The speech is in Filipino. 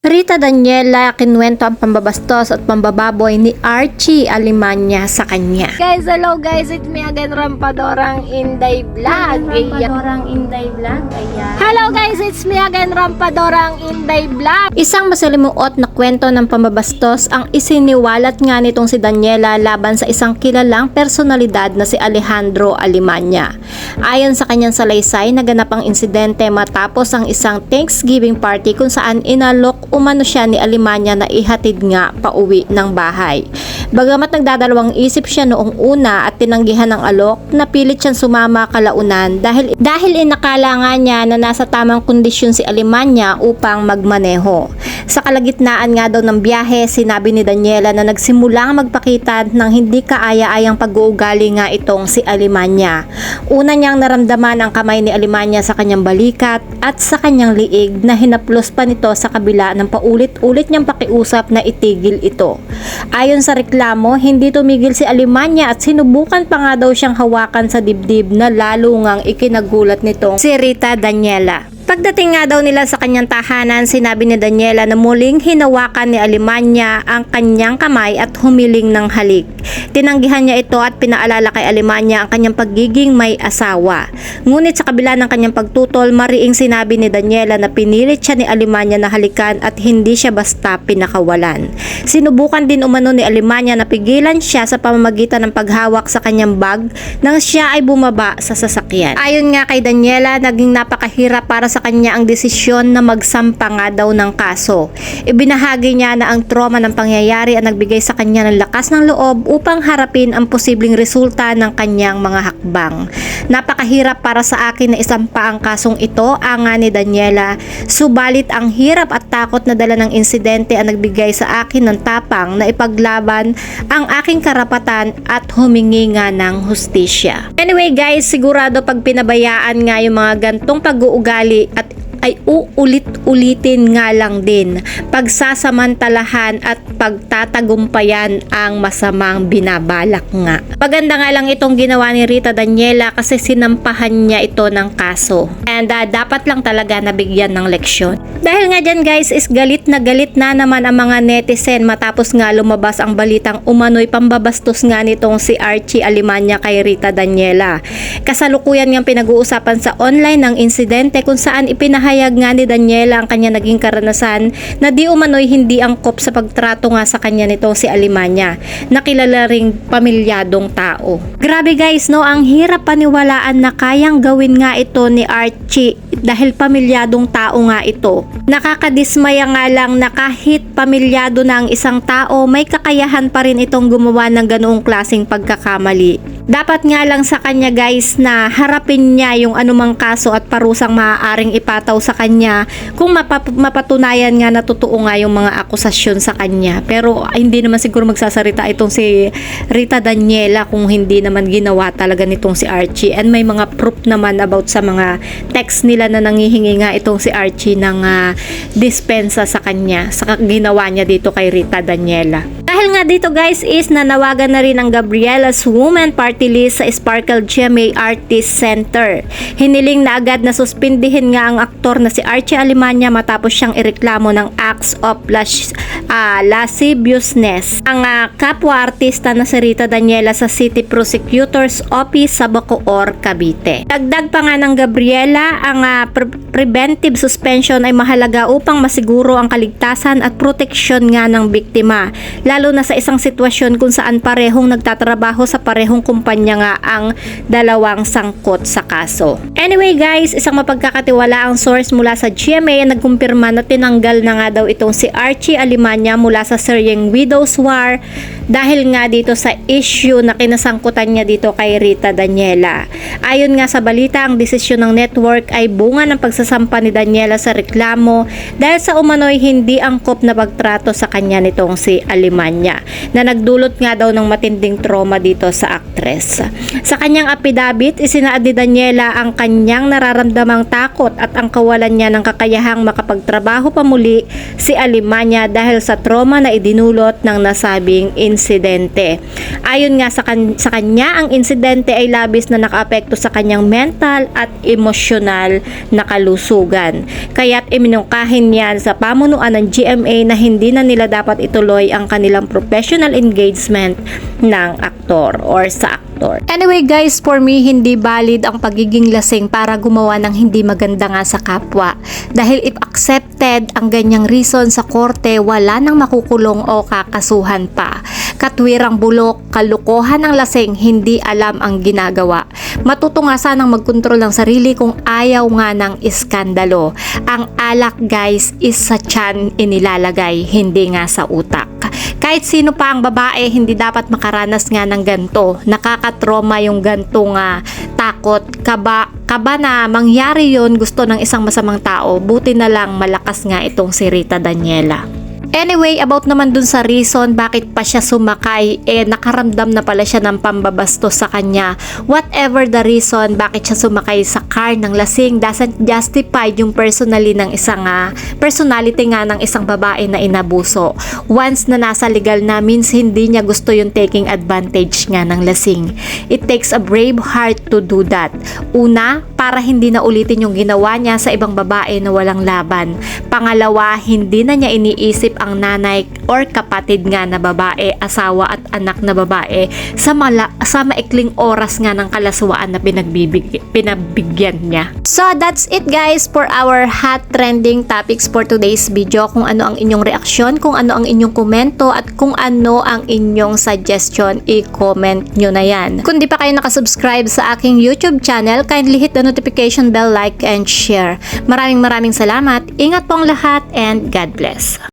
Rita Daniela kinuwento ang pambabastos at pambababoy ni Archie Alemania sa kanya. Guys, hello guys, it's me again, Rampadorang Inday Vlog. Rampadorang Inday Vlog, ayan. Hello guys, it's me again, Rampadorang Inday Vlog. Isang masalimuot na kwento ng pambabastos ang isiniwalat nga nitong si Daniela laban sa isang kilalang personalidad na si Alejandro Alemania. Ayon sa kanyang salaysay, naganap ang insidente matapos ang isang Thanksgiving party kung saan inalok umano siya ni Alemania na ihatid nga pauwi ng bahay. Bagamat nagdadalawang isip siya noong una at tinanggihan ng alok, napilit siyang sumama kalaunan dahil inakala nga niya na nasa tamang kondisyon si Alemania upang magmaneho. Sa kalagitnaan nga daw ng biyahe, sinabi ni Daniela na nagsimulang magpakita ng hindi kaaya-ayang pag-uugali nga itong si Alemania. Una niyang naramdaman ang kamay ni Alemania sa kanyang balikat at sa kanyang liig na hinaplos pa nito sa kabila ng paulit-ulit niyang pakiusap na itigil ito. Ayon sa reklamo, hindi tumigil si Alemania at sinubukan pa nga daw siyang hawakan sa dibdib na lalo ngang ikinagulat nitong si Rita Daniela. Pagdating nga daw nila sa kanyang tahanan, sinabi ni Daniela na muling hinawakan ni Alemania ang kanyang kamay at humiling ng halik. Tinanggihan niya ito at pinaalala kay Alemania ang kanyang pagiging may asawa. Ngunit sa kabila ng kanyang pagtutol, mariing sinabi ni Daniela na pinilit siya ni Alemania na halikan at hindi siya basta pinakawalan. Sinubukan din umano ni Alemania na pigilan siya sa pamamagitan ng paghawak sa kanyang bag nang siya ay bumaba sa sasakyan. Ayon nga kay Daniela, naging napakahirap para sa kanya ang desisyon na magsampa nga daw ng kaso. Ibinahagi niya na ang trauma ng pangyayari ang nagbigay sa kanya ng lakas ng loob upang harapin ang posibleng resulta ng kanyang mga hakbang. Napakahirap para sa akin na isampa ang kasong ito, anga ni Daniela. Subalit ang hirap at takot na dala ng insidente ang nagbigay sa akin ng tapang na ipaglaban ang aking karapatan at humingi nga ng hustisya. Anyway guys, sigurado pag pinabayaan nga yung mga gantong pag-uugali at ay uulit-ulitin nga lang din, pagsasamantalahan at pagtatagumpayan ang masamang binabalak nga. Maganda nga lang itong ginawa ni Rita Daniela kasi sinampahan niya ito ng kaso. And dapat lang talaga nabigyan ng leksyon. Dahil nga dyan guys is galit na naman ang mga netizen matapos nga lumabas ang balitang umano'y pambabastos nga nitong si Archie Alemania kay Rita Daniela. Kasalukuyan nga pinag-uusapan sa online ng insidente kung saan ipinahayag nga ni Daniela ang kanya naging karanasan na di umano'y hindi angkop sa pagtrato nga sa kanya nitong si Alemania, na kilala ring pamilyadong tao. Grabe guys, no, ang hirap paniwalaan na kayang gawin nga ito ni Archie dahil pamilyadong tao nga ito. Nakakadismaya nga lang na kahit pamilyado na ang isang tao, may kakayahan pa rin itong gumawa ng ganoong klaseng pagkakamali. Dapat nga lang sa kanya guys na harapin niya yung anumang kaso at parusang maaaring ipataw sa kanya kung mapatunayan nga na totoo nga yung mga akusasyon sa kanya. Pero hindi naman siguro magsasarita itong si Rita Daniela kung hindi naman ginawa talaga nitong si Archie. And may mga proof naman about sa mga text nila na nangihingi nga itong si Archie ng dispensa sa kanya sa ginawa niya dito kay Rita Daniela. Dahil nga dito guys is nanawagan na rin ang Gabriela's Women Party List sa Sparkle GMA Artist Center. Hiniling na agad na suspindihin nga ang aktor na si Archie Alemania matapos siyang ireklamo ng acts of lasciviousness ang kapwa-artista na si Rita Daniela sa City Prosecutor's Office sa Bacoor, Cavite. Dagdag pa nga ng Gabriela, ang preventive suspension ay mahalaga upang masiguro ang kaligtasan at proteksyon nga ng biktima, lalo na sa isang sitwasyon kung saan parehong nagtatrabaho sa parehong kumpanya nga ang dalawang sangkot sa kaso. Anyway guys, isang mapagkakatiwalaang source mula sa GMA ang nagkumpirma na tinanggal na nga daw itong si Archie Alemania mula sa seryeng Widow's War dahil nga dito sa issue na kinasangkutan niya dito kay Rita Daniela. Ayon nga sa balita, ang desisyon ng network ay bunga ng pagsasampa ni Daniela sa reklamo dahil sa umano'y hindi angkop na pagtrato sa kanya nitong si Alemania. Alimanya na nagdulot nga daw ng matinding trauma dito sa aktres. Sa kanyang affidavit, isinaad ni Daniela ang kanyang nararamdamang takot at ang kawalan niya ng kakayahang makapagtrabaho pa muli si Alimanya dahil sa trauma na idinulot ng nasabing insidente. Ayon nga sa kanya, ang insidente ay labis na nakaapekto sa kanyang mental at emosyonal na kalusugan. Kaya't iminungkahin niyan sa pamunuan ng GMA na hindi na nila dapat ituloy ang kanilang professional engagement ng aktor or sa aktor. Anyway guys, for me, hindi valid ang pagiging lasing para gumawa ng hindi maganda nga sa kapwa. Dahil if accepted ang ganyang reason sa korte, wala nang makukulong o kakasuhan pa. Katwirang bulok, kalukuhan ng lasing, hindi alam ang ginagawa. Matuto nga sanang magkontrol ng sarili kung ayaw nga ng iskandalo. Ang alak guys is sa tiyan inilalagay, hindi nga sa utak. Kahit sino pa ang babae, hindi dapat makaranas nga ng ganto. Nakakatroma yung ganto nga takot, kaba na mangyari yon gusto ng isang masamang tao. Buti na lang malakas nga itong si Rita Daniela. Anyway, about naman dun sa reason bakit pa siya sumakay, nakaramdam na pala siya ng pambabastos sa kanya. Whatever the reason bakit siya sumakay sa car ng lasing doesn't justify yung personality ng isang babae na inabuso. Once na nasa legal na, means hindi niya gusto yung taking advantage nga ng lasing. It takes a brave heart to do that. Una, para hindi na ulitin yung ginawa niya sa ibang babae na walang laban. Pangalawa, hindi na niya iniisip ang nanay or kapatid nga na babae, asawa at anak na babae sa maikling oras nga ng kalaswaan na pinabigyan niya. So that's it guys for our hot trending topics for today's video. Kung ano ang inyong reaksyon, kung ano ang inyong komento at kung ano ang inyong suggestion, i-comment nyo na yan. Kung di pa kayo nakasubscribe sa aking YouTube channel, kindly hit the notification bell, like and share. Maraming salamat. Ingat pong lahat and God bless.